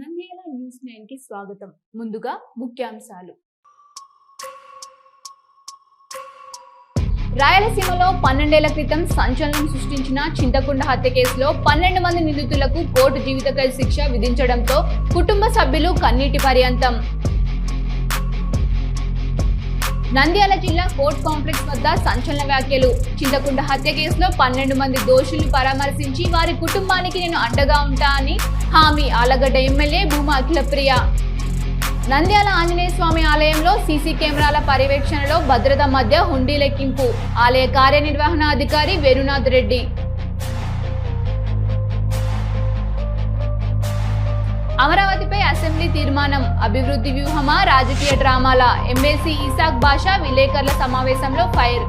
Nandyal news 9 కి స్వాగతం. ముందుగా ముఖ్యాంశాలు. రాయలసీమలో 12 ఏళ్ల క్రితం సంచలనం సృష్టించిన చింతకుంట హత్య కేసులో 12 మంది నిందితులకు కోర్టు జీవిత ఖైదు శిక్ష విధించడంతో కుటుంబ సభ్యులు కన్నీటి పర్యంతం. నంద్యాల జిల్లా కోర్ట్ కాంప్లెక్స్ వద్ద సంచలన వ్యాఖ్యలు. చింతకుంట హత్య కేసులో 12 మంది దోషుల్ని పరామర్శించి వారి కుటుంబానికి నేను అండగా ఉంటా అని హామీ ఆలగడ్డ ఎమ్మెల్యే భూమా అఖిలప్రియ. నంద్యాల ఆంజనేయ స్వామి ఆలయంలో సీసీ కెమెరాల పర్యవేక్షణలో భద్రత మధ్య హుండీ లెక్కింపు. ఆలయ కార్యనిర్వహణ అధికారి వేణునాథ్ రెడ్డి. అమరావతిపై అసెంబ్లీ తీర్మానం. అభివృద్ధి వ్యూహమా రాజకీయ డ్రామాల? ఎమ్మెల్సీ ఇసాక్ బాషా విలేకరుల సమావేశంలో ఫైర్.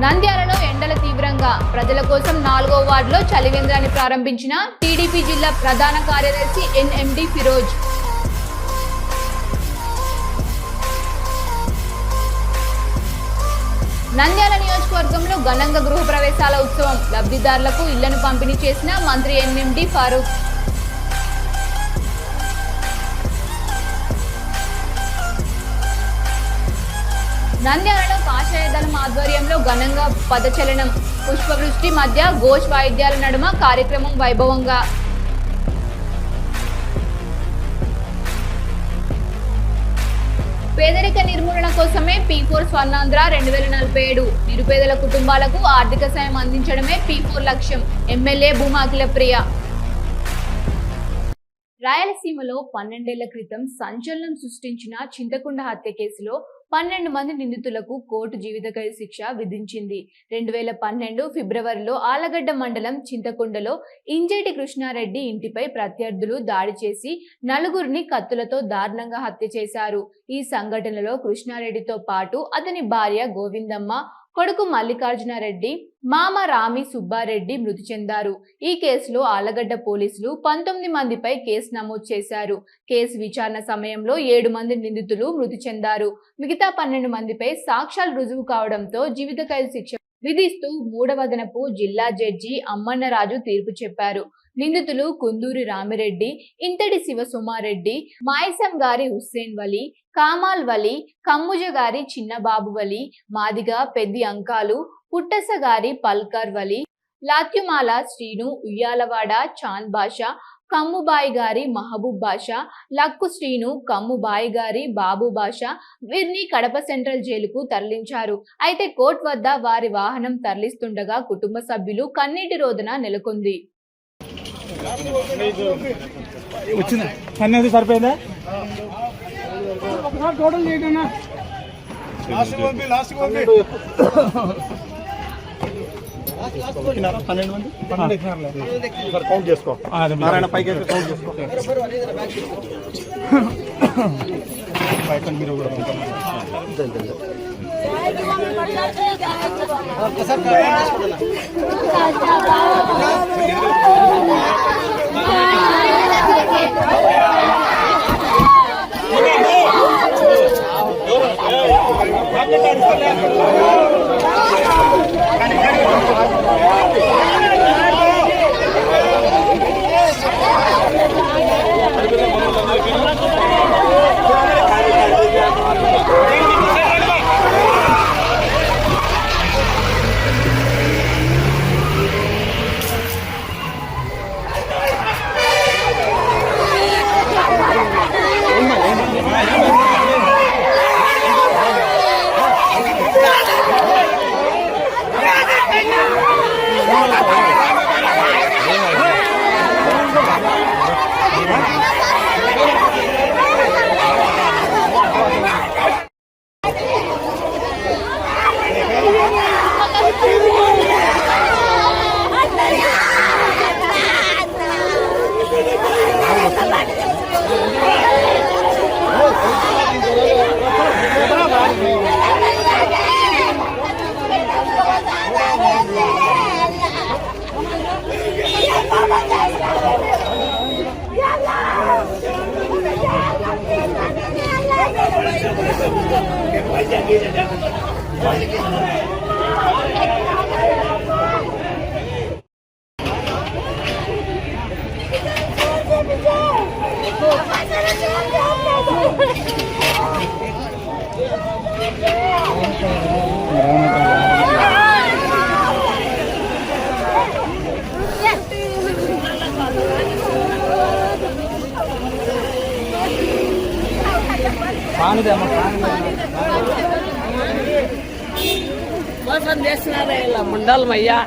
నంద్యాలలో ఎండల తీవ్రంగా. ప్రజల కోసం 4వ వార్డులో చలివేంద్రాన్ని ప్రారంభించిన టీడీపీ జిల్లా ప్రధాన కార్యదర్శి ఎన్ఎండి ఫిరోజ్. నంద్యాల నియోజకవర్గంలో ఘనంగా గృహ ప్రవేశాల ఉత్సవం. లబ్ధిదారులకు ఇళ్లను పంపిణీ చేసిన మంత్రి ఎన్ఎండి ఫారూక్. నంద్యాలలో కాషాయ దళం ఆధ్వర్యంలో ఘనంగా పదచలనం. పుష్పవృష్టి మధ్య ఘోష్ వాయిద్యాల నడుమ కార్యక్రమం వైభవంగా. పేదరిక నిర్మూలన కోసమే P4 స్వర్ణాంధ్ర 2047. నిరుపేదల కుటుంబాలకు ఆర్థిక సాయం అందించడమే P4 లక్ష్యం. ఎమ్మెల్యే భూమా అఖిలప్రియ. రాయలసీమలో 12 ఏళ్ల క్రితం సంచలనం సృష్టించిన చింతకుంట హత్య కేసులో 12 మంది నిందితులకు కోర్టు జీవిత ఖైదు శిక్ష విధించింది. 2012 ఫిబ్రవరిలో ఆలగడ్డ మండలం చింతకుంటలో ఇంజేటి కృష్ణారెడ్డి ఇంటిపై ప్రత్యర్థులు దాడి చేసి 4గురిని కత్తులతో దారుణంగా హత్య చేశారు. ఈ సంఘటనలో కృష్ణారెడ్డితో పాటు అతని భార్య గోవిందమ్మ, కొడుకు మల్లికార్జునారెడ్డి, మామ రామి సుబ్బారెడ్డి మృతి చెందారు. ఈ కేసులో ఆలగడ్డ పోలీసులు 19 మందిపై కేసు నమోదు చేశారు. కేసు విచారణ సమయంలో 7 మంది నిందితులు మృతి చెందారు. మిగతా 12 మందిపై సాక్ష్యాలు రుజువు కావడంతో జీవిత ఖైదు శిక్ష విధిస్తూ 3వ అదనపు జిల్లా జడ్జి అమ్మన్నరాజు తీర్పు చెప్పారు. నిందితులు కుందూరి రామిరెడ్డి, ఇంతటి శివసుమారెడ్డి, మాయసం గారి హుస్సేన్ వలి, కామాల్ వలి, కమ్ముజ గారి చిన్నబాబు వలి, మాదిగ పెద్ది అంకాలు, పుట్టస గారి పల్కర్ వలి, లాత్యుమాల శ్రీను, ఉయ్యాలవాడ చాంద్ బాషా, కమ్ముబాయి గారి మహబూబ్ బాషా, లక్కు శ్రీను, కమ్ముబాయి గారి బాబు బాషా వీరిని కడప సెంట్రల్ జైలుకు తరలించారు. అయితే కోర్టు వద్ద వారి వాహనం తరలిస్తుండగా కుటుంబ సభ్యులు కన్నీటి రోదన నెలకొంది. సరిపోయిందా? కౌంట్ చేసుకో. నారాయణ పైకి కౌంట్ చేసుకో. పైకి మీరు కూడా మోసం చేసినారే ఇలా ముండలమయ్యా,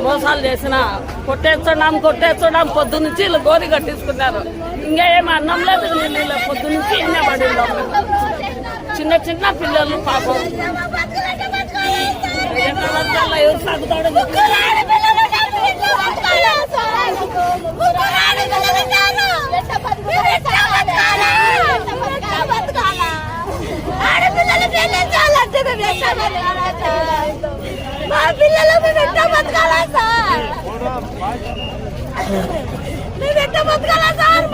మోసాలు చేసిన కొట్టేస్తున్నాం పొద్దు నుంచి వీళ్ళు గోరి కట్టించుకున్నారు. ఇంకా ఏమి అన్నం లేదు నీళ్ళు లేదు, పొద్దు నుంచి ఇన్నే పడి చిన్న చిన్న పిల్లలు పాపం ఎవరు సాగుతాడో మా పిల్లలకు ఎట్ట బతకాలా సార్, మేము ఎట్ట బతకాలా సార్?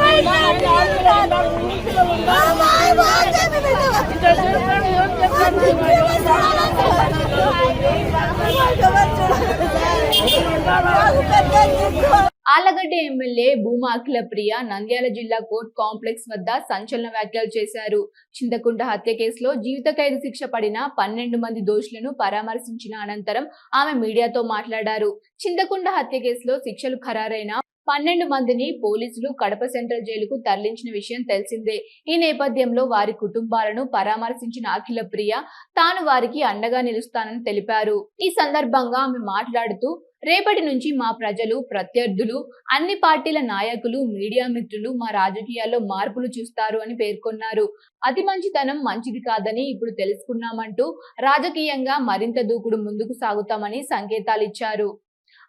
ఆలగడ్డ ఎమ్మెల్యే భూమా అఖిలప్రియ నంద్యాల జిల్లా కోర్టు కాంప్లెక్స్ వద్ద సంచలన వ్యాఖ్యలు చేశారు. చింతకుంట హత్య కేసులో జీవిత ఖైదు శిక్ష పడిన 12 మంది దోషులను పరామర్శించిన అనంతరం ఆమె మీడియాతో మాట్లాడారు. చింతకుంట హత్య కేసులో శిక్షలు ఖరారైన 12 మందిని పోలీసులు కడప సెంట్రల్ జైలుకు తరలించిన విషయం తెలిసిందే. ఈ నేపథ్యంలో వారి కుటుంబాలను పరామర్శించిన అఖిలప్రియ తాను వారికి అండగా నిలుస్తానని తెలిపారు. ఈ సందర్భంగా ఆమె మాట్లాడుతూ, రేపటి నుంచి మా ప్రజలు, ప్రత్యర్థులు, అన్ని పార్టీల నాయకులు, మీడియా మిత్రులు మా రాజకీయాల్లో మార్పులు చూస్తారు అని పేర్కొన్నారు. అతి మంచితనం మంచిది కాదని ఇప్పుడు తెలుసుకున్నామంటూ రాజకీయంగా మరింత దూకుడు ముందుకు సాగుతామని సంకేతాలిచ్చారు.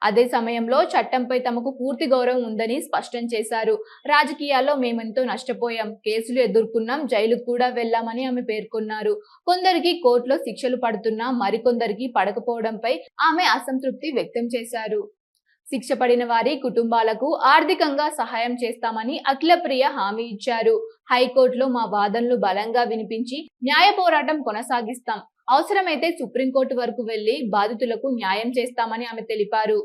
అదే సమయంలో చట్టంపై తమకు పూర్తి గౌరవం ఉందని స్పష్టం చేశారు. రాజకీయాల్లో మేమెంతో నష్టపోయాం, కేసులు ఎదుర్కొన్నాం, జైలుకు కూడా వెళ్లామని ఆమె పేర్కొన్నారు. కొందరికి కోర్టులో శిక్షలు పడుతున్నా మరికొందరికి పడకపోవడంపై ఆమె అసంతృప్తి వ్యక్తం చేశారు. శిక్ష పడిన వారి కుటుంబాలకు ఆర్థికంగా సహాయం చేస్తామని అఖిలప్రియ హామీ ఇచ్చారు. హైకోర్టులో మా వాదనలు బలంగా వినిపించి న్యాయ పోరాటం కొనసాగిస్తాం. అవసరమైతే సుప్రీంకోర్టు వరకు వెళ్లి బాధితులకు న్యాయం చేస్తామని ఆమె తెలిపారు.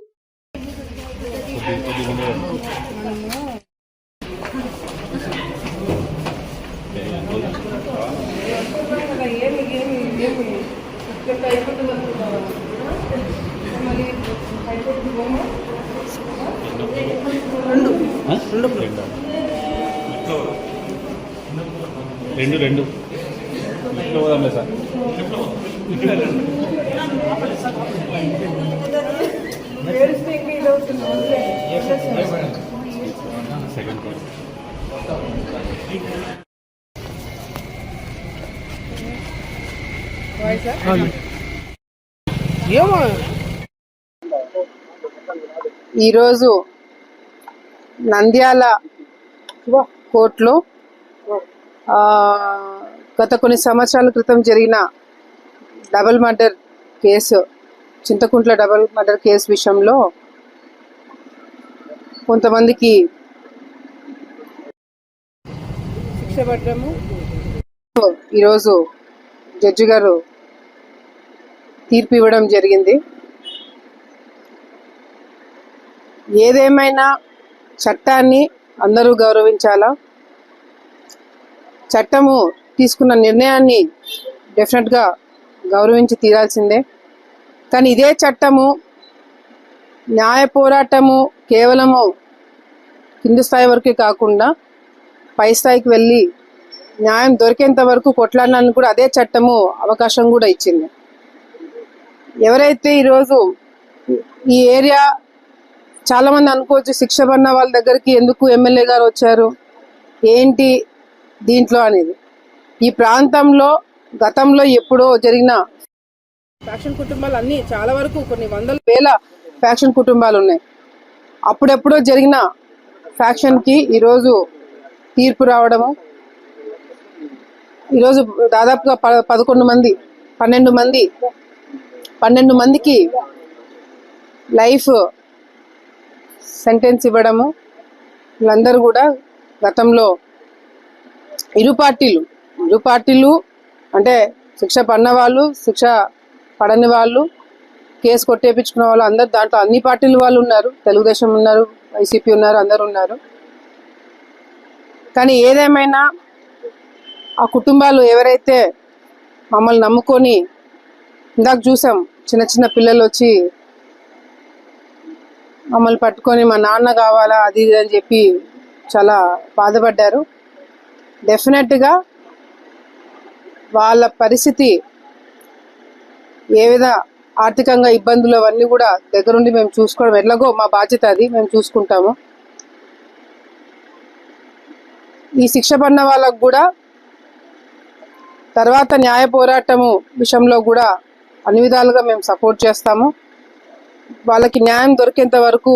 రెండు పోదాంలే సార్. ఈరోజు నంద్యాల కోర్టులో గత కొన్ని సంవత్సరాల క్రితం జరిగిన double murder case, Chinthakuntla double murder case విషయంలో కొంతమందికి శిక్ష పడ్డాము. ఈరోజు జడ్జి గారు తీర్పు ఇవ్వడం జరిగింది. ఏదేమైనా చట్టాన్ని అందరూ గౌరవించాలా, చట్టము తీసుకున్న నిర్ణయాన్ని డెఫినెట్గా గౌరవించి తీరాల్సిందే. కానీ ఇదే చట్టము న్యాయ పోరాటము కేవలము కింది స్థాయి వరకే కాకుండా పై స్థాయికి వెళ్ళి న్యాయం దొరికేంత వరకు కొట్లాడడానికి కూడా అదే చట్టము అవకాశం కూడా ఇచ్చింది. ఎవరైతే ఈరోజు ఈ ఏరియా చాలామంది అనుకోవచ్చు, శిక్ష పడిన వాళ్ళ దగ్గరికి ఎందుకు ఎమ్మెల్యే గారు వచ్చారు ఏంటి దీంట్లో అనేది. ఈ ప్రాంతంలో గతంలో ఎప్పుడో జరిగిన ఫ్యాక్షన్ కుటుంబాలు అన్నీ చాలా వరకు కొన్ని వందల వేల ఫ్యాక్షన్ కుటుంబాలు ఉన్నాయి. అప్పుడెప్పుడో జరిగిన ఫ్యాక్షన్కి ఈరోజు తీర్పు రావడము, ఈరోజు దాదాపుగా 12 మందికి లైఫ్ సెంటెన్స్ ఇవ్వడము. వీళ్ళందరూ కూడా గతంలో ఇరు పార్టీలు అంటే శిక్ష పడిన వాళ్ళు, శిక్ష పడని వాళ్ళు, కేసు కొట్టేపించుకున్న వాళ్ళు అందరు, దాంట్లో అన్ని పార్టీల వాళ్ళు ఉన్నారు. తెలుగుదేశం ఉన్నారు, వైసీపీ ఉన్నారు, అందరు ఉన్నారు. కానీ ఏదేమైనా ఆ కుటుంబాలు ఎవరైతే మమ్మల్ని నమ్ముకొని, ఇందాక చూసాం చిన్న చిన్న పిల్లలు వచ్చి మమ్మల్ని పట్టుకొని మా నాన్న కావాలా అది ఇది అని చెప్పి చాలా బాధపడ్డారు. డెఫినెట్గా వాళ్ళ పరిస్థితి ఏ విధ ఆర్థికంగా ఇబ్బందులు అవన్నీ కూడా దగ్గరుండి మేము చూసుకోవడం ఎట్లాగో మా బాధ్యత, అది మేము చూసుకుంటాము. ఈ శిక్ష పడిన వాళ్ళకు కూడా తర్వాత న్యాయ పోరాటము విషయంలో కూడా అన్ని విధాలుగా మేము సపోర్ట్ చేస్తాము. వాళ్ళకి న్యాయం దొరికేంత వరకు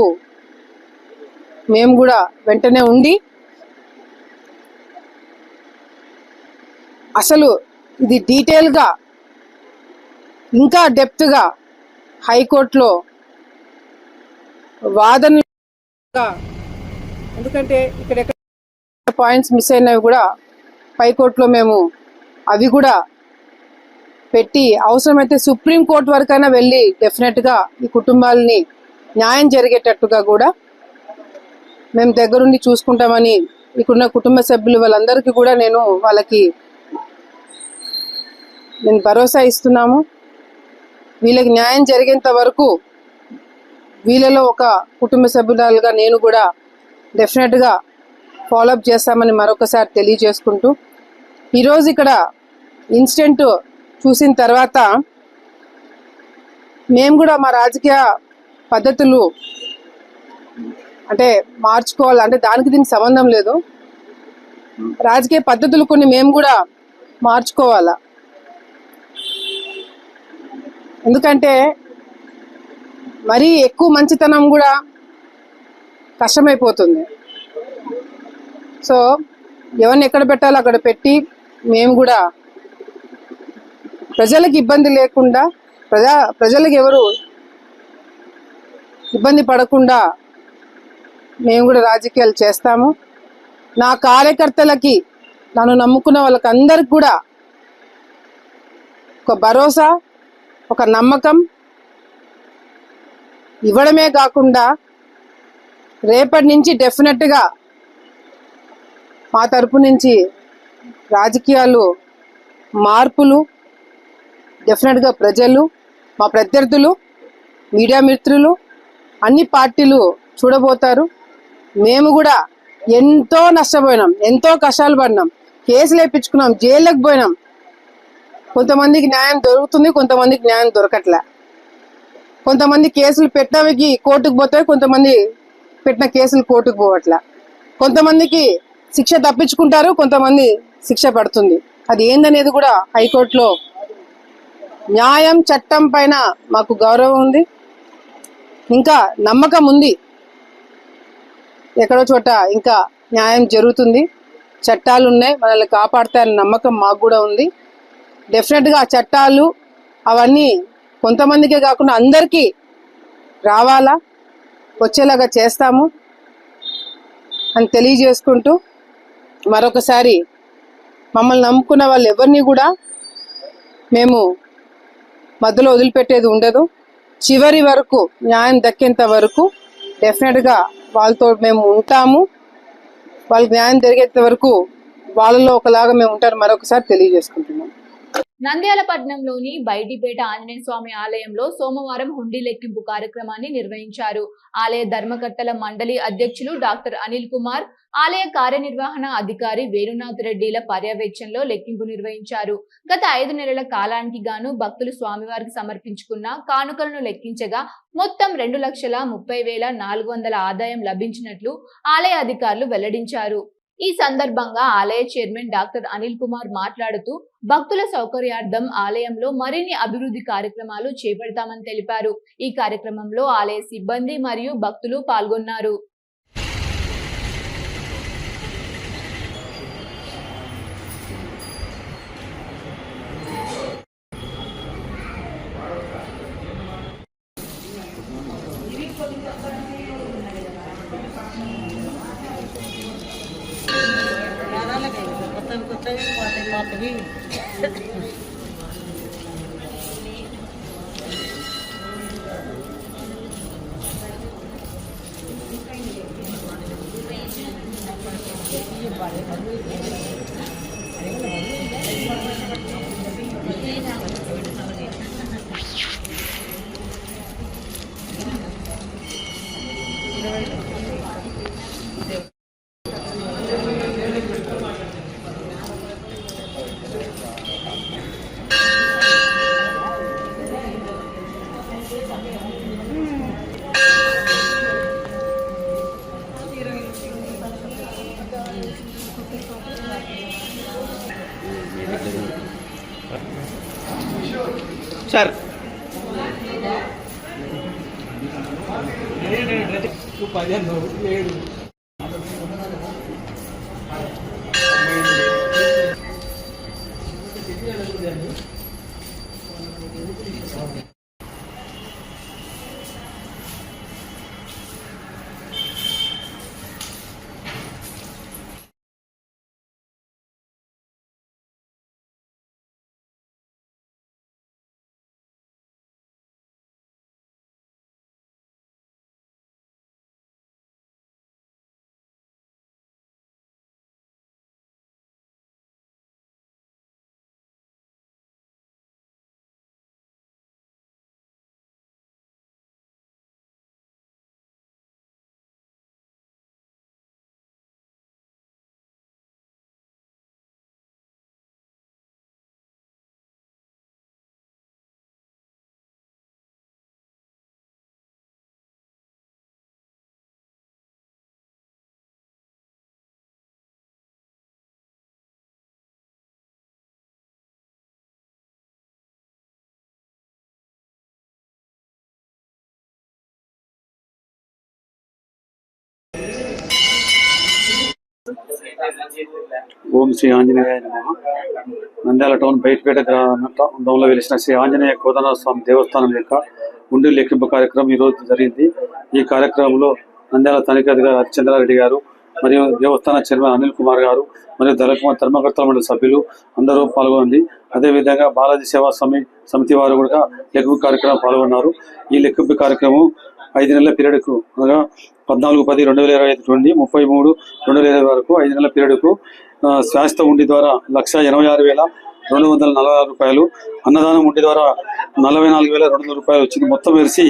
మేము కూడా వెంటనే ఉండి, అసలు ఇది డీటెయిల్గా ఇంకా డెప్త్గా హైకోర్టులో వాదన, ఎందుకంటే ఇక్కడ పాయింట్స్ మిస్ అయినవి కూడా హైకోర్టులో మేము అవి కూడా పెట్టి అవసరమైతే సుప్రీంకోర్టు వరకైనా వెళ్ళి డెఫినెట్గా ఈ కుటుంబాలని న్యాయం జరిగేటట్టుగా కూడా మేము దగ్గరుండి చూసుకుంటామని ఇక్కడున్న కుటుంబ సభ్యులు వాళ్ళందరికీ కూడా నేను భరోసా ఇస్తున్నాము. వీళ్ళకి న్యాయం జరిగేంత వరకు వీళ్ళలో ఒక కుటుంబ సభ్యురాలుగా నేను కూడా డెఫినెట్గా ఫాలోఅప్ చేస్తామని మరొకసారి తెలియజేసుకుంటూ, ఈరోజు ఇక్కడ ఇన్సిడెంట్ చూసిన తర్వాత మేము కూడా మా రాజకీయ పద్ధతులు అంటే మార్చుకోవాలి, అంటే దానికి దీనికి సంబంధం లేదు, రాజకీయ పద్ధతులు కొన్ని మేము కూడా మార్చుకోవాలా. ఎందుకంటే మరీ ఎక్కువ మంచితనం కూడా కష్టమైపోతుంది. సో ఎవరిని ఎక్కడ పెట్టాలో అక్కడ పెట్టి మేము కూడా ప్రజలకు ఇబ్బంది లేకుండా, ప్రజలకు ఎవరు ఇబ్బంది పడకుండా మేము కూడా రాజకీయాలు చేస్తాము. నా కార్యకర్తలకి, నన్ను నమ్ముకున్న వాళ్ళకి అందరికి కూడా ఒక భరోసా, ఒక నమ్మకం ఇవ్వడమే కాకుండా రేపటి నుంచి డెఫినెట్గా మా తరపు నుంచి రాజకీయాలు మార్పులు డెఫినెట్గా ప్రజలు, మా ప్రత్యర్థులు, మీడియా మిత్రులు, అన్ని పార్టీలు చూడబోతారు. మేము కూడా ఎంతో నష్టపోయినాం, ఎంతో కష్టాలు పడినాం, కేసులు వేయించుకున్నాం, జైళ్ళకి పోయినాం. కొంతమందికి న్యాయం దొరుకుతుంది, కొంతమందికి న్యాయం దొరకట్లే. కొంతమంది కేసులు పెట్టినవి కోర్టుకు పోతాయి, కొంతమంది పెట్టిన కేసులు కోర్టుకు పోవట్లే. కొంతమందికి శిక్ష తప్పించుకుంటారు, కొంతమంది శిక్ష పడుతుంది. అది ఏందనేది కూడా హైకోర్టులో న్యాయం, చట్టం పైన మాకు గౌరవం ఉంది, ఇంకా నమ్మకం ఉంది. ఎక్కడో చోట ఇంకా న్యాయం జరుగుతుంది, చట్టాలు ఉన్నాయి, మనల్ని కాపాడుతాయన్న నమ్మకం మాకు కూడా ఉంది. డెఫినెట్గా ఆ చట్టాలు అవన్నీ కొంతమందికే కాకుండా అందరికీ రావాలా, వచ్చేలాగా చేస్తాము అని తెలియజేసుకుంటూ, మరొకసారి మమ్మల్ని నమ్ముకున్న వాళ్ళు ఎవరిని కూడా మేము మధ్యలో వదిలిపెట్టేది ఉండదు. చివరి వరకు న్యాయం దక్కేంత వరకు డెఫినెట్గా వాళ్ళతో మేము ఉంటాము. వాళ్ళకి న్యాయం జరిగేంత వరకు వాళ్ళలో ఒకలాగా మేము ఉంటారు మరొకసారి తెలియజేసుకుంటున్నాం. నంద్యాల పట్టణంలోని బైటిపేట ఆంజనేయ స్వామి ఆలయంలో సోమవారం హుండీ లెక్కింపు కార్యక్రమాన్ని నిర్వహించారు. ఆలయ ధర్మకర్తల మండలి అధ్యక్షులు డాక్టర్ అనిల్ కుమార్, ఆలయ కార్యనిర్వహణ అధికారి వేణునాథ్ రెడ్డిల పర్యవేక్షణలో లెక్కింపు నిర్వహించారు. గత 5 నెలల కాలానికి గాను భక్తులు స్వామివారికి సమర్పించుకున్న కానుకలను లెక్కించగా మొత్తం 2,30,400 ఆదాయం లభించినట్లు ఆలయ అధికారులు వెల్లడించారు. ఈ సందర్భంగా ఆలయ చైర్మన్ డాక్టర్ అనిల్ కుమార్ మాట్లాడుతూ భక్తుల సౌకర్యార్థం ఆలయంలో మరిన్ని అభివృద్ధి కార్యక్రమాలు చేపడతామని తెలిపారు. ఈ కార్యక్రమంలో ఆలయ సిబ్బంది మరియు భక్తులు పాల్గొన్నారు. సార్ ఓం శ్రీ ఆంజనేయ నమః. నంద్యాల టౌన్ బయటపేట గ్రామంలో వెలిసిన శ్రీ ఆంజనేయ కోదండ స్వామి దేవస్థానం యొక్క ఉండి లెక్కింపు కార్యక్రమం ఈ రోజు జరిగింది. ఈ కార్యక్రమంలో నంద్యాల తనిఖీధికారి హరిచంద్రారెడ్డి గారు మరియు దేవస్థాన చైర్మన్ అనిల్ కుమార్ గారు మరియు ధర్మకర్తల మండలి సభ్యులు అందరూ పాల్గొంది. అదేవిధంగా బాలాజీ సేవా సమితి వారు కూడా లెక్కింపు కార్యక్రమం పాల్గొన్నారు. ఈ లెక్కింపు కార్యక్రమం 5 నెలల పీరియడ్కు అనగా 14/10/2025 నుండి 33/2020 వరకు 5 నెలల పీరియడ్కు శాశ్వత ఉండి ద్వారా 1,86,246 రూపాయలు, అన్నదానం ఉండి ద్వారా 44,200 రూపాయలు వచ్చింది. మొత్తం కలిసి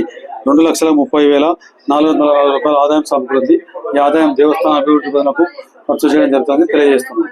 2,30,446 రూపాయల ఆదాయం సమకూరింది. ఈ ఆదాయం దేవస్థాన అభివృద్ధి పనులకు ఖర్చు చేయడం జరుగుతుంది తెలియజేస్తున్నాం.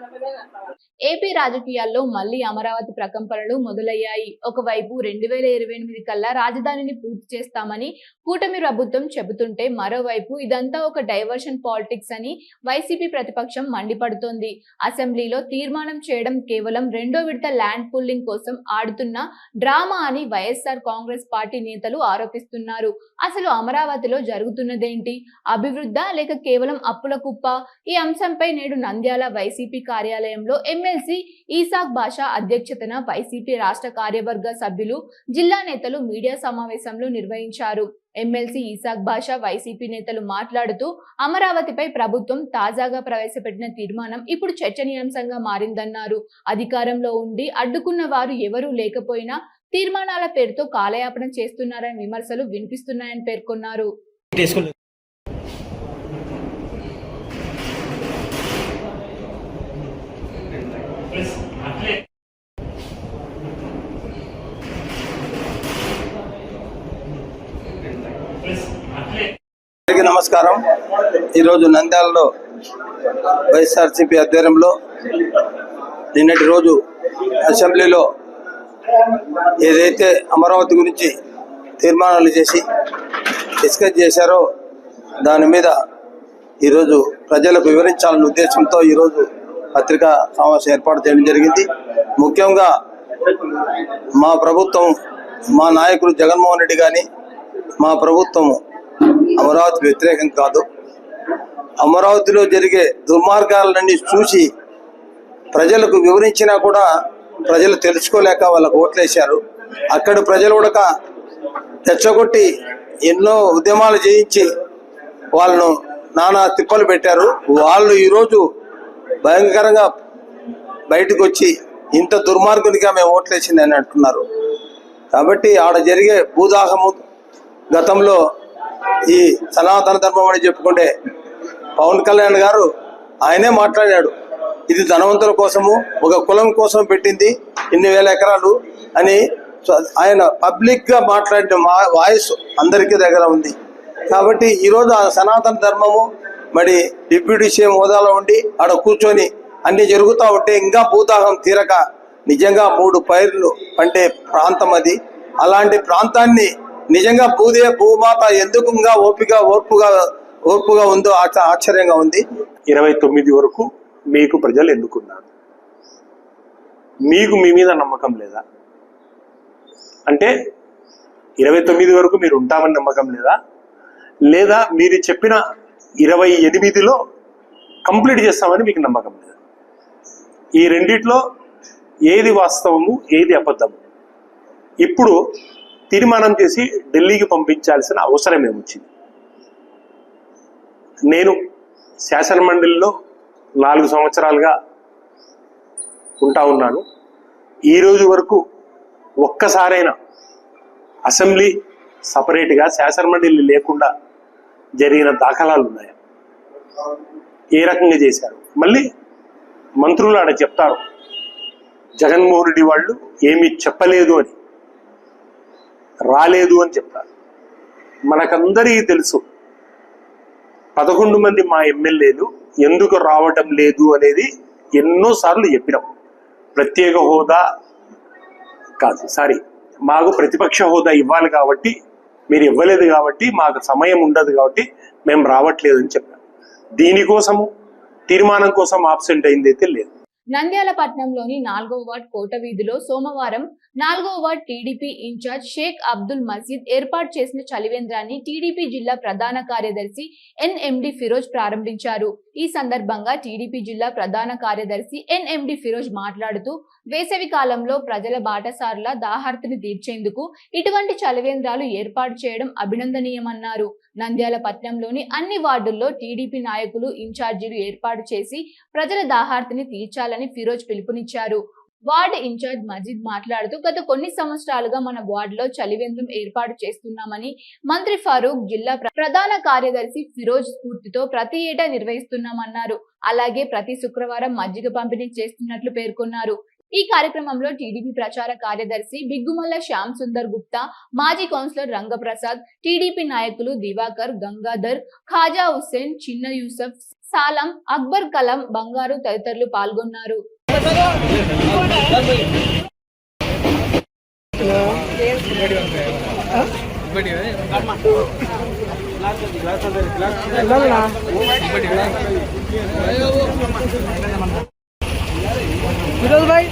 ఏపీ రాజకీయాల్లో మళ్లీ అమరావతి ప్రకంపనలు మొదలయ్యాయి. ఒకవైపు 2028 కల్లా రాజధానిని పూర్తి చేస్తామని కూటమి ప్రభుత్వం చెబుతుంటే, మరోవైపు ఇదంతా ఒక డైవర్షన్ పాలిటిక్స్ అని వైసీపీ ప్రతిపక్షం మండిపడుతోంది. అసెంబ్లీలో తీర్మానం చేయడం కేవలం 2వ విడత ల్యాండ్ పూలింగ్ కోసం ఆడుతున్న డ్రామా అని వైఎస్ఆర్ కాంగ్రెస్ పార్టీ నేతలు ఆరోపిస్తున్నారు. అసలు అమరావతిలో జరుగుతున్నదేంటి? అభివృద్ధా లేక కేవలం అప్పుల కుప్ప? ఈ అంశంపై నేడు నంద్యాల వైసీపీ కార్యాలయంలో ఎమ్మెల్సీ ఈసాక్ బాషా అధ్యక్షతన వైసీపీ రాష్ట్ర కార్యవర్గ సభ్యులు, జిల్లా నేతలు మీడియా సమావేశంలో నిర్వహించారు. ఎమ్మెల్సీ ఈసాక్ బాషా వైసీపీ నేతలు మాట్లాడుతూ, అమరావతిపై ప్రభుత్వం తాజాగా ప్రవేశపెట్టిన తీర్మానం ఇప్పుడు చర్చనీయాంశంగా మారిందన్నారు. అధికారంలో ఉండి అడ్డుకున్న వారు ఎవరూ లేకపోయినా తీర్మానాల పేరుతో కాలయాపన చేస్తున్నారని విమర్శలు వినిపిస్తున్నాయని పేర్కొన్నారు. నమస్కారం. ఈరోజు నంద్యాలలో వైఎస్ఆర్సీపీ ఆధ్వర్యంలో నిన్నటి రోజు అసెంబ్లీలో ఏదైతే అమరావతి గురించి తీర్మానాలు చేసి డిస్కస్ చేశారో దాని మీద ఈరోజు ప్రజలకు వివరించాలనే ఉద్దేశంతో ఈరోజు పత్రికా సమావేశం ఏర్పాటు చేయడం జరిగింది. ముఖ్యంగా మా ప్రభుత్వం, మా నాయకులు జగన్మోహన్ రెడ్డి కానీ మా ప్రభుత్వం అమరావతి వ్యతిరేకం కాదు. అమరావతిలో జరిగే దుర్మార్గాలన్నీ చూసి ప్రజలకు వివరించినా కూడా ప్రజలు తెలుసుకోలేక వాళ్ళకు ఓట్లేశారు. అక్కడ ప్రజలు కూడా తెచ్చగొట్టి ఎన్నో ఉద్యమాలు చేయించి వాళ్ళను నానా తిప్పలు పెట్టారు. వాళ్ళు ఈరోజు భయంకరంగా బయటకు వచ్చి ఇంత దుర్మార్గునిగా మేము ఓట్లేసింది అని అంటున్నారు. కాబట్టి ఆడ జరిగే భూదాహము, గతంలో ఈ సనాతన ధర్మం అని చెప్పుకుంటే పవన్ కళ్యాణ్ గారు ఆయనే మాట్లాడాడు, ఇది ధనవంతుల కోసము, ఒక కులం కోసం పెట్టింది ఇన్ని వేల ఎకరాలు అని ఆయన పబ్లిక్ గా మాట్లాడిన వాయిస్ అందరికీ దగ్గర ఉంది. కాబట్టి ఈరోజు ఆ సనాతన ధర్మము మరి డిప్యూటీ సీఎం హోదాలో ఉండి ఆడ కూర్చొని అన్ని జరుగుతూ ఉంటే ఇంకా భూదాహం తీరక నిజంగా 3 పైర్లు పండే ప్రాంతం అది. అలాంటి ప్రాంతాన్ని నిజంగా భూమాత ఎందుకు ఓర్పుగా ఉందో ఆశ్చర్యంగా ఉంది. 29 వరకు మీకు ప్రజలు ఎన్నుకున్నారు. మీకు మీ మీద నమ్మకం లేదా? అంటే 29 వరకు మీరు ఉంటామని నమ్మకం లేదా, లేదా మీరు చెప్పిన 28లో కంప్లీట్ చేస్తామని మీకు నమ్మకం లేదా? ఈ రెండిట్లో ఏది వాస్తవము, ఏది అబద్ధము? ఇప్పుడు తీర్మానం చేసి ఢిల్లీకి పంపించాల్సిన అవసరం ఏమొచ్చింది? నేను శాసనమండలిలో 4 సంవత్సరాలుగా ఉంటా ఉన్నాను. ఈ రోజు వరకు ఒక్కసారైనా అసెంబ్లీ సపరేట్గా శాసనమండలి లేకుండా జరిగిన దాఖలాలు ఉన్నాయా? ఏ రకంగా చేశారు? మళ్ళీ మంత్రులు ఆడ చెప్తారు జగన్మోహన్ రెడ్డి వాళ్ళు ఏమీ చెప్పలేదు అని, రాలేదు అని చెప్తారు. మనకందరికీ తెలుసు 11 మంది మా ఎమ్మెల్యేలు ఎందుకు రావటం లేదు అనేది ఎన్నోసార్లు చెప్పినాం. ప్రత్యేక హోదా కాదు, మాకు ప్రతిపక్ష హోదా ఇవ్వాలి కాబట్టి మీరు ఇవ్వలేదు కాబట్టి మాకు సమయం ఉండదు కాబట్టి మేము రావట్లేదు అని చెప్పాం. దీనికోసము తీర్మానం కోసం ఆబ్సెంట్ అయింది అయితే లేదు. నంద్యాల పట్టణంలోని 4వ వార్డ్ కోట వీధిలో సోమవారం 4వ వార్డ్ టీడీపీ ఇన్ఛార్జ్ షేక్ అబ్దుల్ మజీద్ ఏర్పాటు చేసిన చలివేంద్రాన్ని టీడీపీ జిల్లా ప్రధాన కార్యదర్శి ఎన్ఎండి ఫిరోజ్ ప్రారంభించారు. ఈ సందర్భంగా టీడీపీ జిల్లా ప్రధాన కార్యదర్శి ఎన్ఎండి ఫిరోజ్ మాట్లాడుతూ వేసవి కాలంలో ప్రజల బాటసారుల దాహార్తిని తీర్చేందుకు ఇటువంటి చలివేంద్రాలు ఏర్పాటు చేయడం అభినందనీయమన్నారు. నంద్యాల పట్టణంలోని అన్ని వార్డుల్లో టీడీపీ నాయకులు, ఇన్ఛార్జీలు ఏర్పాటు చేసి ప్రజల దాహార్తిని తీర్చాలని ఫిరోజ్ పిలుపునిచ్చారు. వార్డు ఇన్ఛార్జ్ మజీద్ మాట్లాడుతూ గత కొన్ని సంవత్సరాలుగా మన వార్డులో చలివేంద్రం ఏర్పాటు చేస్తున్నామని, మంత్రి ఫారూక్, జిల్లా ప్రధాన కార్యదర్శి ఫిరోజ్ స్ఫూర్తితో ప్రతి ఏటా నిర్వహిస్తున్నామన్నారు. అలాగే ప్రతి శుక్రవారం మజ్జిగ పంపిణీ చేస్తున్నట్లు పేర్కొన్నారు. ఈ కార్యక్రమంలో టీడీపీ ప్రచార కార్యదర్శి బిగ్గుమల్ల శ్యామ్ సుందర్ గుప్తా, మాజీ కౌన్సిలర్ రంగప్రసాద్, టీడీపీ నాయకులు దివాకర్, గంగాధర్, ఖాజా హుస్సేన్, చిన్న యూసఫ్, సాలం, అక్బర్, కలం, బంగారు తదితరులు పాల్గొన్నారు. ఫిరోజ్ భాయ్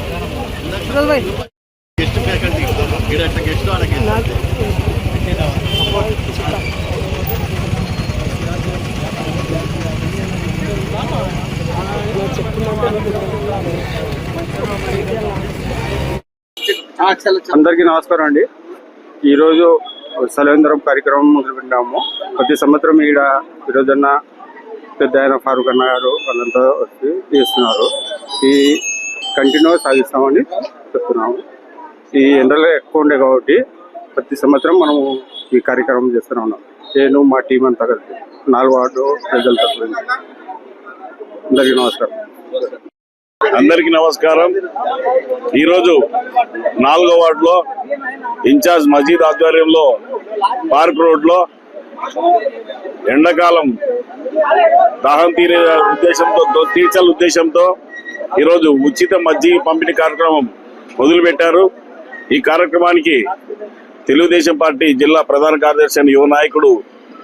అందరికీ నమస్కారం అండి. ఈరోజు చలివేంద్రం కార్యక్రమం మొదలుపెట్టాము. ప్రతి సంవత్సరం ఈడ ఈరోజన్న పెద్ద ఆయన ఫారూక్ అన్న గారు వాళ్ళంతా వచ్చి చేస్తున్నారు. ఈ కంటిన్యూ సాగిస్తామని చెప్తున్నాము. ఈ ఎండలు ఎక్కువ ఉండే కాబట్టి ప్రతి సంవత్సరం మనము ఈ కార్యక్రమం చేస్తూనే ఉన్నాం. నేను మా టీం అంతా కలిసి 4 వార్డు ప్రజల తరఫున అందరికీ నమస్కారం. అందరికీ నమస్కారం. ఈరోజు 4వ వార్డులో ఇన్ఛార్జ్ మజీద్ ఆధ్వర్యంలో పార్క్ రోడ్లో ఎండాకాలం దాహం తీర్చాల ఉద్దేశంతో ఈరోజు ఉచిత మజ్జిగ పంపిణీ కార్యక్రమం మొదలుపెట్టారు. ఈ కార్యక్రమానికి తెలుగుదేశం పార్టీ జిల్లా ప్రధాన కార్యదర్శి అని యువ నాయకుడు,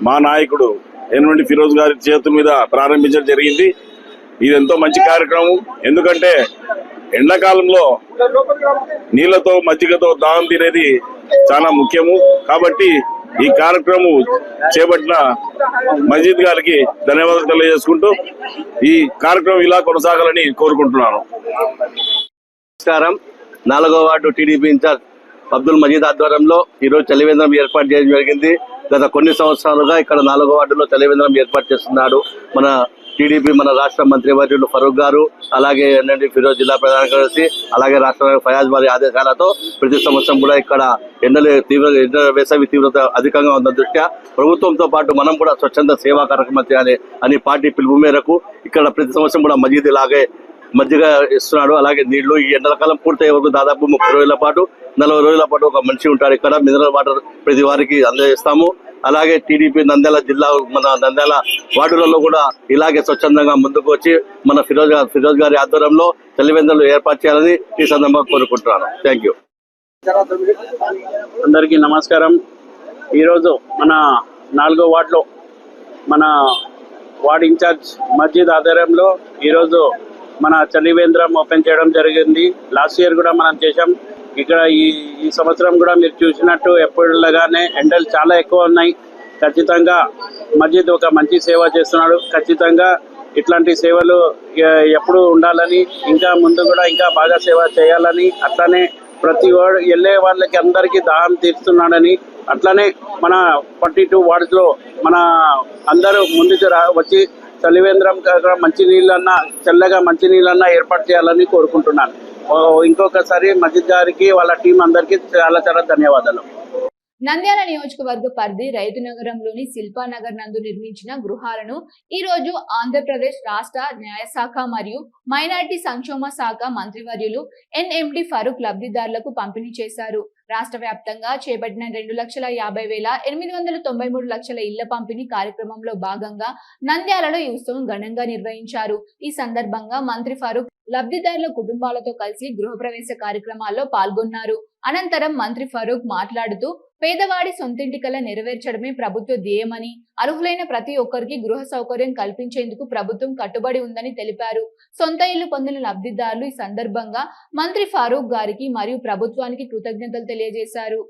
మా నాయకుడు ఎన్ఎండి ఫిరోజ్ గారి చేతుల మీద ప్రారంభించడం జరిగింది. ఇది ఎంతో మంచి కార్యక్రమం. ఎందుకంటే ఎండాకాలంలో నీళ్లతో మజ్జిగతో దాహం తీరేది చాలా ముఖ్యము. కాబట్టి ఈ కార్యక్రమం చేపట్టిన మజీద్ గారికి ధన్యవాదాలు తెలియజేసుకుంటూ ఈ కార్యక్రమం ఇలా కొనసాగాలని కోరుకుంటున్నాను. నమస్కారం. 4వ వార్డు టీడీపీ ఇన్ఛార్జ్ అబ్దుల్ మజీద్ ఆధ్వర్యంలో ఈరోజు చలివేంద్రం ఏర్పాటు చేయడం జరిగింది. గత కొన్ని సంవత్సరాలుగా ఇక్కడ 4వ వార్డులో చలివేంద్రం ఏర్పాటు చేస్తున్నాడు మన టీడీపీ, మన రాష్ట్ర మంత్రివర్యులు ఫరూక్ గారు, అలాగే ఎన్ఎండి ఫిరోజ్ జిల్లా ప్రధాన కార్యదర్శి, అలాగే రాష్ట్ర ఫయాజ్ వారి ఆదేశాలతో ప్రతి సంవత్సరం కూడా ఇక్కడ వేసవి తీవ్రత అధికంగా ఉన్న దృష్ట్యా ప్రభుత్వంతో పాటు మనం కూడా స్వచ్ఛంద సేవా కార్యక్రమం చేయాలి అని పార్టీ పిలుపు మేరకు ఇక్కడ ప్రతి సంవత్సరం కూడా మజీద్ ఇలాగే మజ్జిగ ఇస్తున్నాడు. అలాగే నీళ్లు ఈ ఎండాకాలం పూర్తయ్యే వరకు దాదాపు 30 రోజుల పాటు 40 రోజుల పాటు ఒక మనిషి ఉంటాడు ఇక్కడ. మినరల్ వాటర్ ప్రతి వారికి అందజేస్తాము. అలాగే టీడీపీ నంద్యాల జిల్లా, మన నంద్యాల వార్డులలో కూడా ఇలాగే స్వచ్ఛందంగా ముందుకు వచ్చి మన ఫిరోజ్ గారి ఆధ్వర్యంలో చలివేంద్రాలు ఏర్పాటు చేయాలని ఈ సందర్భంగా కోరుకుంటున్నాను. Thank you. అందరికీ నమస్కారం. ఈరోజు మన 4వ వార్డులో మన వార్డ్ ఇన్ఛార్జ్ మజీద్ ఆధ్వర్యంలో ఈరోజు మన చలివేంద్రం ఓపెన్ చేయడం జరిగింది. లాస్ట్ ఇయర్ కూడా మనం చేశాం. ఇక్కడ ఈ సంవత్సరం కూడా మీరు చూసినట్టు ఎప్పుడులాగానే ఎండలు చాలా ఎక్కువ ఉన్నాయి. ఖచ్చితంగా మస్జిద్ ఒక మంచి సేవ చేస్తున్నాడు. ఖచ్చితంగా ఇట్లాంటి సేవలు ఎప్పుడు ఉండాలని, ఇంకా ముందు కూడా ఇంకా బాగా సేవ చేయాలని, అట్లానే ప్రతి వాడు వెళ్ళే వాళ్ళకి అందరికీ దాహం తీరుస్తున్నాడని, అట్లానే మన 42 వార్డ్స్లో మన అందరూ ముందుకు వచ్చి చలివేంద్రం మంచి నీళ్ళన్నా చల్లగా మంచి నీళ్ళన్నా ఏర్పాటు చేయాలని కోరుకుంటున్నాను. ఇంకొకసారి మస్జిద్ గారికి వాళ్ళ టీం అందరికీ చాలా చాలా ధన్యవాదాలు. నంద్యాల నియోజకవర్గ పరిధి రైతు నగరంలోని శిల్పానగర్ నందు నిర్మించిన గృహాలను ఈ రోజు ఆంధ్రప్రదేశ్ రాష్ట్ర న్యాయశాఖ మరియు మైనార్టీ సంక్షేమ శాఖ మంత్రివర్యులు ఎన్ఎండి ఫరూక్ లబ్ధిదారులకు పంపిణీ చేశారు. రాష్ట్ర వ్యాప్తంగా చేపట్టిన 2,50,893 లక్షల ఇళ్ల పంపిణీ కార్యక్రమంలో భాగంగా నంద్యాలలో ఈ ఉత్సవం ఘనంగా నిర్వహించారు. ఈ సందర్భంగా మంత్రి ఫరూక్ లబ్ధిదారుల కుటుంబాలతో కలిసి గృహప్రవేశ కార్యక్రమాల్లో పాల్గొన్నారు. అనంతరం మంత్రి ఫరూక్ మాట్లాడుతూ పేదవాడి సొంతింటి కల నెరవేర్చడమే ప్రభుత్వ ధ్యేయమని, అర్హులైన ప్రతి ఒక్కరికి గృహ సౌకర్యం కల్పించేందుకు ప్రభుత్వం కట్టుబడి ఉందని తెలిపారు. సొంత ఇల్లు పొందిన లబ్ధిదారులు ఈ సందర్భంగా మంత్రి ఫరూక్ గారికి మరియు ప్రభుత్వానికి కృతజ్ఞతలు తెలియజేశారు.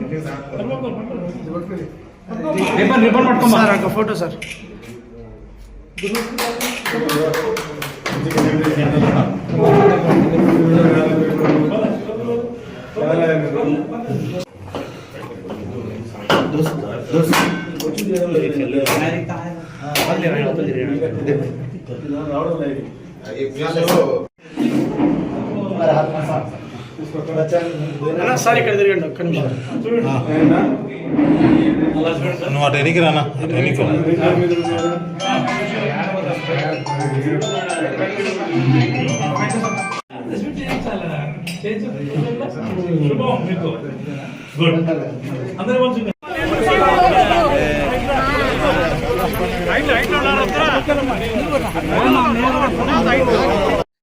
Please sir photo sir. Sir ఇక్కడ తిరగండి ఒక్క నిమిషం. నువ్వు అటు ఎనికి రానా ఎనికి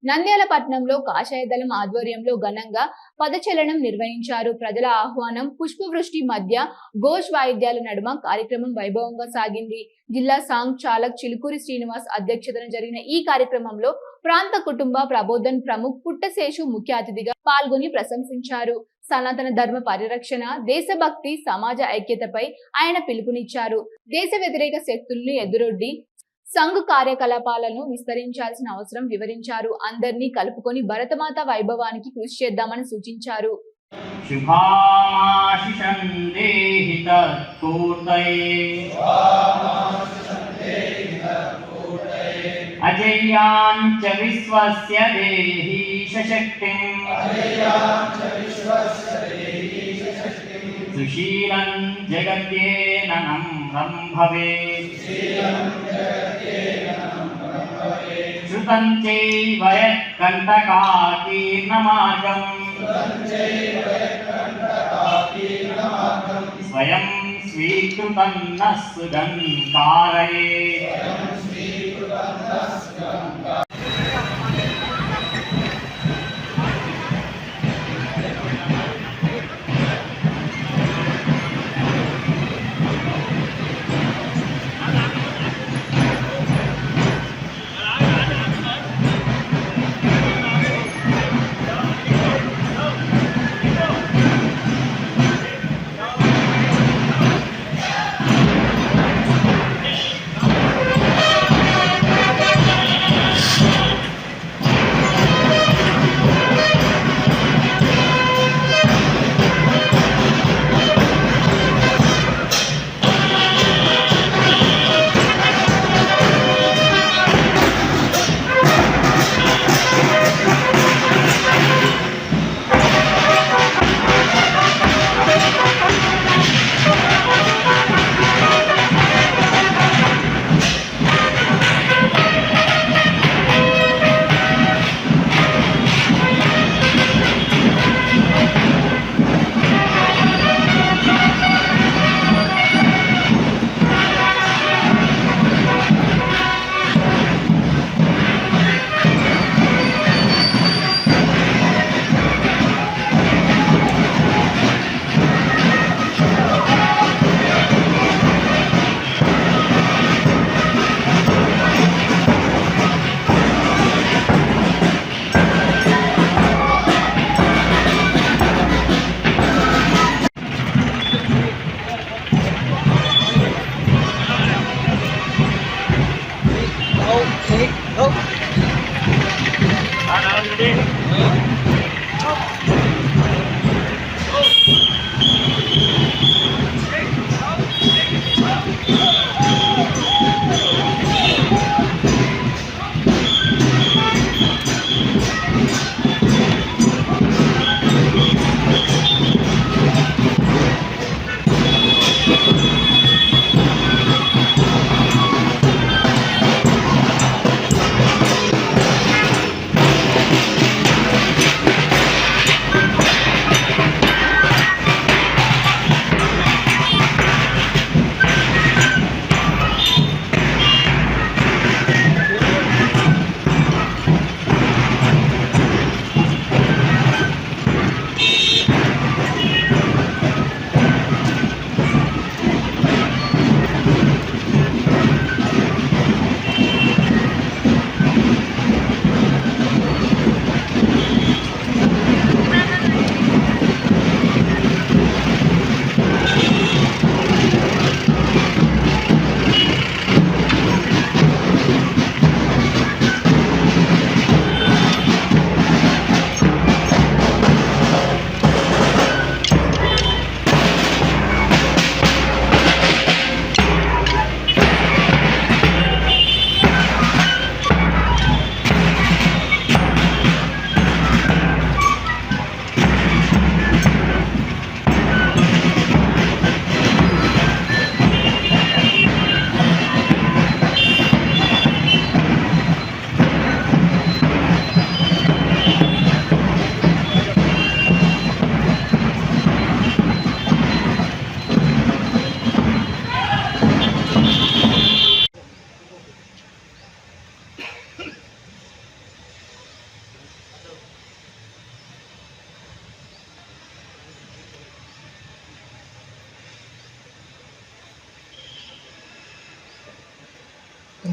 నంద్యాల పట్టణంలో కాషాయ దళం ఆధ్వర్యంలో ఘనంగా పదచలనం నిర్వహించారు. ప్రజల ఆహ్వానం, పుష్పవృష్టి మధ్య ఘోష్ వాయిద్యాల నడుమ కార్యక్రమం వైభవంగా సాగింది. జిల్లా సాంగ్ చాలక్ చిలుకూరి శ్రీనివాస్ అధ్యక్షతన జరిగిన ఈ కార్యక్రమంలో ప్రాంత కుటుంబ ప్రబోధన్ ప్రముఖ్ పుట్టశేషు ముఖ్య అతిథిగా పాల్గొని ప్రశంసించారు. సనాతన ధర్మ పరిరక్షణ, దేశభక్తి, సమాజ ఐక్యతపై ఆయన పిలుపునిచ్చారు. దేశ వ్యతిరేక శక్తులను ఎదురొడ్డి సంఘ కార్యకలాపాలను విస్తరించాల్సిన అవసరం వివరించారు. అందరినీ కలుపుకొని భరతమాత వైభవానికి కృషి చేద్దామని సూచించారు. అజయ్యాంచ విశ్వస్య దేహి సశక్తిం సుశీలం జగత్యేన నమ్రం భవేత్ శృతం చైవ యత్కంటకాకీర్ణమార్గం స్వయం స్వీకృతం నః సుగం కారయేత్.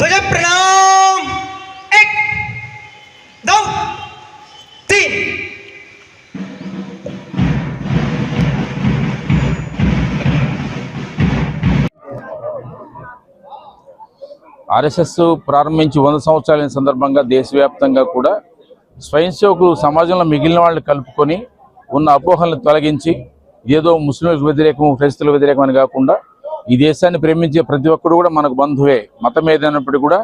ध्वज प्रणाम 1 2 3 ఆర్ఎస్ఎస్ ప్రారంభించి 100 సంవత్సరాల సందర్భంగా దేశవ్యాప్తంగా కూడా స్వయం సేవకులు సమాజంలో మిగిలిన వాళ్ళని కలుపుకొని ఉన్న అపోహలను తొలగించి ఏదో ముస్లింలకు వ్యతిరేకం క్రైస్తవులకు వ్యతిరేకం అని కాకుండా ఈ దేశాన్ని ప్రేమించే ప్రతి ఒక్కరు కూడా మనకు బంధువే, మతం ఏదైనప్పటికీ కూడా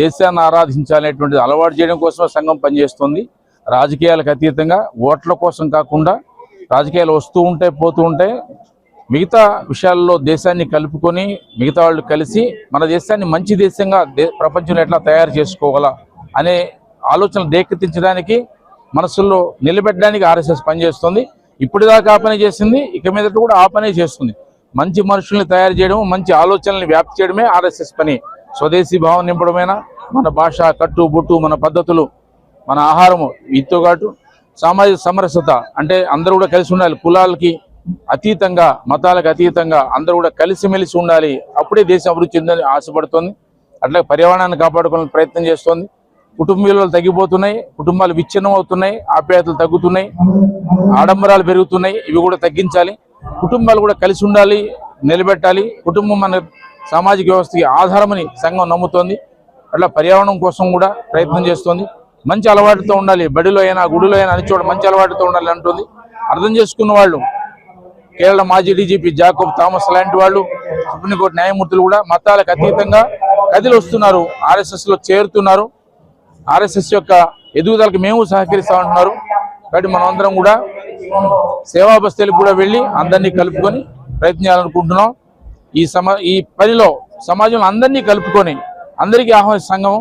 దేశాన్ని ఆరాధించాలనేటువంటిది అలవాటు చేయడం కోసం సంఘం పనిచేస్తుంది. రాజకీయాలకు అతీతంగా ఓట్ల కోసం కాకుండా రాజకీయాలు వస్తూ ఉంటాయి పోతూ ఉంటాయి, మిగతా విషయాల్లో దేశాన్ని కలుపుకొని మిగతా వాళ్ళు కలిసి మన దేశాన్ని మంచి దేశంగా ప్రపంచంలో ఎట్లా తయారు చేసుకోవాలా అనే ఆలోచన రేకెత్తించడానికి మనసుల్లో నిలబెట్టడానికి ఆర్ఎస్ఎస్ పనిచేస్తుంది. ఇప్పటిదాకా ఆ పని చేసింది, ఇక మీదట కూడా ఆ పనే చేస్తుంది. మంచి మనుషుల్ని తయారు చేయడం, మంచి ఆలోచనల్ని వ్యాప్తి చేయడమే ఆర్ఎస్ఎస్ పని. స్వదేశీ భావం నింపడమైనా మన భాష కట్టు బొట్టు మన పద్ధతులు మన ఆహారము వీటితో పాటు సామాజిక సమరసత అంటే అందరూ కూడా కలిసి ఉండాలి, కులాలకి అతీతంగా మతాలకు అతీతంగా అందరూ కూడా కలిసిమెలిసి ఉండాలి, అప్పుడే దేశం అభివృద్ధి చెందని ఆశపడుతుంది. అట్లా పర్యావరణాన్ని కాపాడుకోవాలని ప్రయత్నం చేస్తోంది. కుటుంబ విలువలు తగ్గిపోతున్నాయి, కుటుంబాలు విచ్ఛిన్నం అవుతున్నాయి, ఆప్యాయతలు తగ్గుతున్నాయి, ఆడంబరాలు పెరుగుతున్నాయి, ఇవి కూడా తగ్గించాలి. కుటుంబాలు కూడా కలిసి ఉండాలి, నిలబెట్టాలి. కుటుంబం మన సామాజిక వ్యవస్థకి ఆధారమని సంఘం నమ్ముతోంది. అట్లా పర్యావరణం కోసం కూడా ప్రయత్నం చేస్తోంది. మంచి అలవాటుతో ఉండాలి, బడిలో అయినా గుడిలో అయినా అని చోట మంచి అలవాటుతో ఉండాలి అంటుంది. అర్థం చేసుకున్న వాళ్ళు కేరళ మాజీ డీజీపీ జాకోబ్ థామస్ లాంటి వాళ్ళు, సుప్రీంకోర్టు న్యాయమూర్తులు కూడా మతాలకు అతీతంగా కదిలి వస్తున్నారు, ఆర్ఎస్ఎస్ లో చేరుతున్నారు. ఆర్ఎస్ఎస్ యొక్క ఎదుగుదలకు మేము సహకరిస్తామంటున్నారు. కాబట్టి మనం అందరం కూడా సేవా బస్తీలకు కూడా వెళ్ళి అందరినీ కలుపుకొని ప్రయత్నించాలనుకుంటున్నాం. ఈ పనిలో సమాజంలో అందరినీ కలుపుకొని అందరికీ ఆహ్వాన సంఘం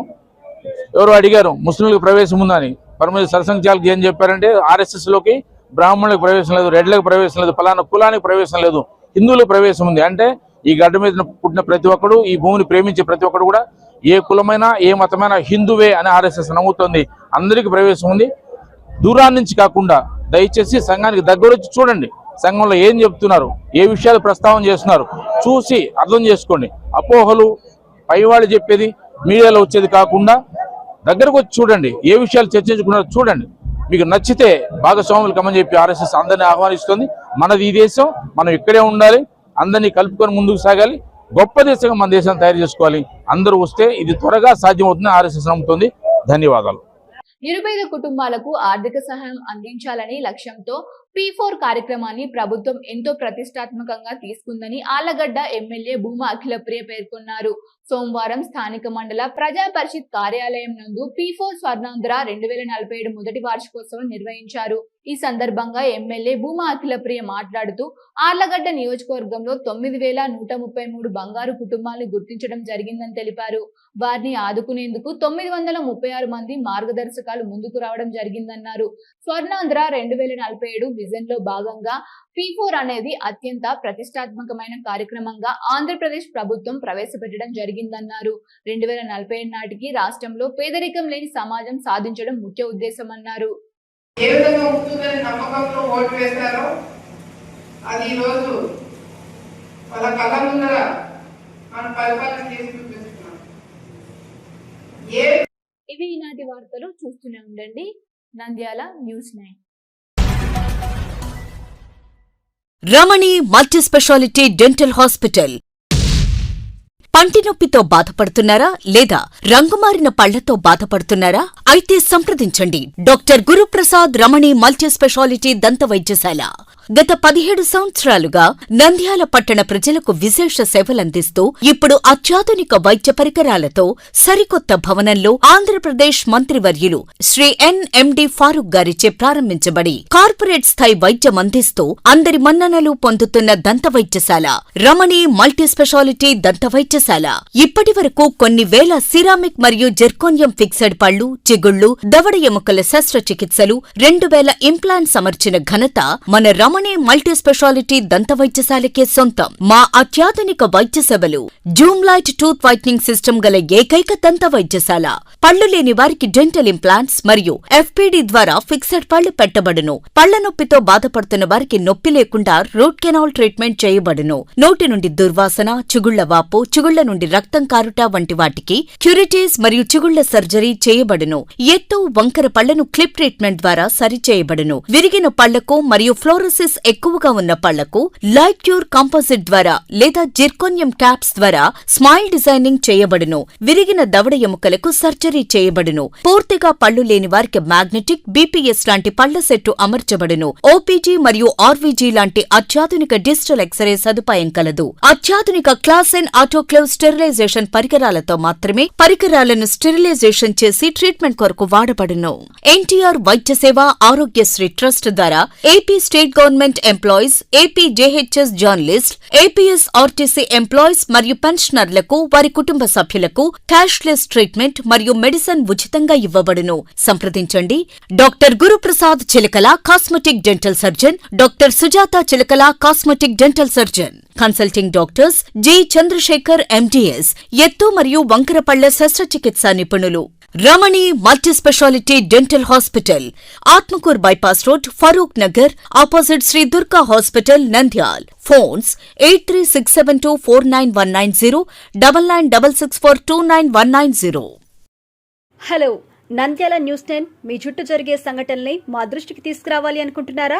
ఎవరు అడిగారు ముస్లింలకు ప్రవేశం ఉందని, పరమేశ్వర సరసంఘచాలకి ఏం చెప్పారంటే ఆర్ఎస్ఎస్ లోకి బ్రాహ్మణులకు ప్రవేశం లేదు, రెడ్లకు ప్రవేశం లేదు, ఫలానా కులానికి ప్రవేశం లేదు, హిందువులకు ప్రవేశం ఉంది. అంటే ఈ గడ్డ మీద పుట్టిన ప్రతి ఒక్కడు, ఈ భూమిని ప్రేమించే ప్రతి ఒక్కడు కూడా ఏ కులమైనా ఏ మతమైనా హిందువే అని ఆర్ఎస్ఎస్ నమ్ముతుంది. అందరికీ ప్రవేశం ఉంది. దూరాన్ని నుంచి కాకుండా దయచేసి సంఘానికి దగ్గరొచ్చి చూడండి, సంఘంలో ఏం చెప్తున్నారు, ఏ విషయాలు ప్రస్తావన చేస్తున్నారు చూసి అర్థం చేసుకోండి. అపోహలు పైవాళ్ళు చెప్పేది మీడియాలో వచ్చేది కాకుండా దగ్గరకు వచ్చి చూడండి, ఏ విషయాలు చర్చించుకున్నారో చూడండి. మీకు నచ్చితే భాగస్వాములు కమని చెప్పి ఆర్ఎస్ఎస్ అందరినీ ఆహ్వానిస్తుంది. మనది ఈ దేశం, మనం ఇక్కడే ఉండాలి, అందరినీ కలుపుకొని ముందుకు సాగాలి, గొప్ప దేశంగా మన దేశాన్ని తయారు చేసుకోవాలి. అందరూ వస్తే ఇది త్వరగా సాధ్యమవుతుందని ఆర్ఎస్ఎస్ నమ్ముతుంది. ధన్యవాదాలు. నిరుపేద కుటుంబాలకు ఆర్థిక సహాయం అందించాలని లక్ష్యంతో P4 కార్యక్రమాన్ని ప్రభుత్వం ఎంతో ప్రతిష్టాత్మకంగా తీసుకుందని ఆళ్లగడ్డ ఎమ్మెల్యే భూమా అఖిలప్రియ పేర్కొన్నారు. సోమవారం స్థానిక మండల ప్రజా పరిషత్ కార్యాలయం నందు P4 స్వర్ణాంధ్ర 2047 మొదటి వార్షికోత్సవం నిర్వహించారు. ఈ సందర్భంగా ఎమ్మెల్యే భూమా అఖిలప్రియ మాట్లాడుతూ ఆళ్లగడ్డ నియోజకవర్గంలో 9133 బంగారు కుటుంబాలను గుర్తించడం జరిగిందని తెలిపారు. వారిని ఆదుకునేందుకు 936 మంది మార్గదర్శకాలు ముందుకు రావడం జరిగిందన్నారు. స్వర్ణాంధ్ర 2047 విజన్ లో భాగంగా P4 అనేది అత్యంత ప్రతిష్టాత్మకమైన కార్యక్రమంగా ఆంధ్రప్రదేశ్ ప్రభుత్వం ప్రవేశపెట్టడం జరిగిందన్నారు. 2047 నాటికి రాష్ట్రంలో పేదరికం లేని సమాజం సాధించడం ముఖ్య ఉద్దేశం అన్నారు. ఏ విధంగా ఉంటుందని నమ్మకంతో ఓటు వేస్తారో అది ఈరోజు వాళ్ళ కళ్ళ ముందర మనం పరిపాలన చేసి చూపిస్తున్నాం. ఇవి ఈనాటి వార్తలు. చూస్తూనే ఉండండి నంద్యాల న్యూస్ 9. రమణి మల్టీ స్పెషాలిటీ డెంటల్ హాస్పిటల్. పంటి నొప్పితో బాధపడుతున్నారా లేదా రంగుమారిన పళ్లతో బాధపడుతున్నారా? అయితే సంప్రదించండి డాక్టర్ గురుప్రసాద్ రమణి మల్టీ స్పెషాలిటీ దంత వైద్యశాల. గత 17 సంవత్సరాలుగా నంద్యాల పట్టణ ప్రజలకు విశేష సేవలందిస్తూ ఇప్పుడు అత్యాధునిక వైద్య పరికరాలతో సరికొత్త భవనంలో ఆంధ్రప్రదేశ్ మంత్రివర్యులు శ్రీ ఎన్ఎండి ఫారూక్ గారిచే ప్రారంభించబడి కార్పొరేట్ స్థాయి వైద్యం అందిస్తూ అందరి మన్ననలు పొందుతున్న దంత వైద్యశాల రమణి మల్టీ స్పెషాలిటీ దంత వైద్యశాల. ఇప్పటి వరకు కొన్ని వేల సిరామిక్ మరియు జెర్కోనియం ఫిక్సెడ్ పళ్లు, చిగుళ్లు, దవడ ఎముకల శస్త్రచికిత్సలు, 2000 ఇంప్లాంట్స్ అమర్చిన ఘనత మన రమణి మల్టీ స్పెషాలిటీ దంత వైద్యశాలకే సొంతం. మా అత్యాధునిక వైద్య సేవలు Zoom light tooth whitening system గల ఏకైక దంత వైద్యశాల. పళ్లు లేని వారికి డెంటల్ ఇంప్లాంట్స్ మరియు ఎఫ్పిడి ద్వారా ఫిక్సెడ్ పళ్లు పెట్టబడును. పళ్ల నొప్పితో బాధపడుతున్న వారికి నొప్పి లేకుండా రూట్ కెనాల్ ట్రీట్మెంట్ చేయబడును. నోటి నుండి దుర్వాసన, చిగుళ్ల వాపు, చిగుళ్ల నుండి రక్తం కారుట వంటి వాటికి క్యూరిటీస్ మరియు చిగుళ్ల సర్జరీ చేయబడును. ఎత్తు వంకర పళ్లను క్లిప్ ట్రీట్మెంట్ ద్వారా సరిచేయబడును. విరిగిన పళ్లకు మరియు ఫ్లోరోసిస్ ఎక్కువగా ఉన్న పళ్లకు లైట్ క్యూర్ కాంపోజిట్ ద్వారా లేదా జిర్కోనియం క్యాప్స్ ద్వారా స్మైల్ డిజైనింగ్ చేయబడును. విరిగిన దవడ ఎముకలకు సర్జరీ చేయబడును. పూర్తిగా పళ్లు లేని వారికి మ్యాగ్నెటిక్, బీపీఎస్ లాంటి పళ్ల సెట్టు అమర్చబడును. ఓపీజీ మరియు ఆర్వీజీ లాంటి అత్యాధునిక డిజిటల్ ఎక్స్రే సదుపాయం కలదు. అత్యాధునిక క్లాస్ అండ్ ఆటోక్లేవ్ స్టెరిలైజేషన్ పరికరాలతో మాత్రమే పరికరాలను స్టెరిలైజేషన్ చేసి ట్రీట్మెంట్ కొరకు వాడబడును. ఎన్టీఆర్ వైద్య సేవ ఆరోగ్యశ్రీ ట్రస్ట్ ద్వారా AP state government employees, AP JHS journalist, APS RTC employees మరియు పెన్షనర్లకు వారి కుటుంబ సభ్యులకు క్యాష్లెస్ ట్రీట్మెంట్ మరియు మెడిసిన్ ఉచితంగా ఇవ్వబడును. సంప్రదించండి doctor Guruprasad Chilakala, cosmetic dental surgeon, doctor Sujatha Chilakala, cosmetic dental surgeon. Consulting doctors G Chandrashekar MDS, ఎత్తు మరియు వంకర పళ్ల శస్త్రచికిత్సా నిపుణులు. Ramani multi specialty dental hospital, Atmakur bypass road, Farooq Nagar, opposite Shri Durga hospital, Nandyal. Phones 8367249190, 9966429190. Hello, Nandyala news 10 మీ చుట్టూ జరిగే సంఘటనల్ని మా దృష్టికి తీసుకురావాలి అనుకుంటున్నారా?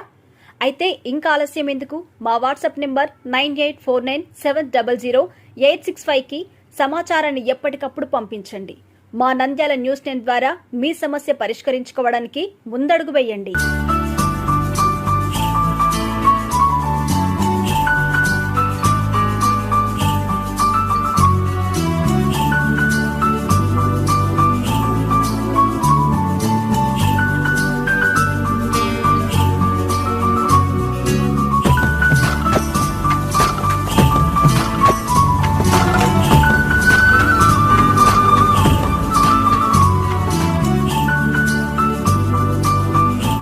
అయితే ఇంకా ఆలస్యం ఎందుకు? మా వాట్సాప్ నెంబర్ 9849700865కి సమాచారాన్ని ఎప్పటికప్పుడు పంపించండి. మా నంద్యాల న్యూస్ 10 ద్వారా మీ సమస్య పరిష్కరించుకోవడానికి ముందడుగు వేయండి.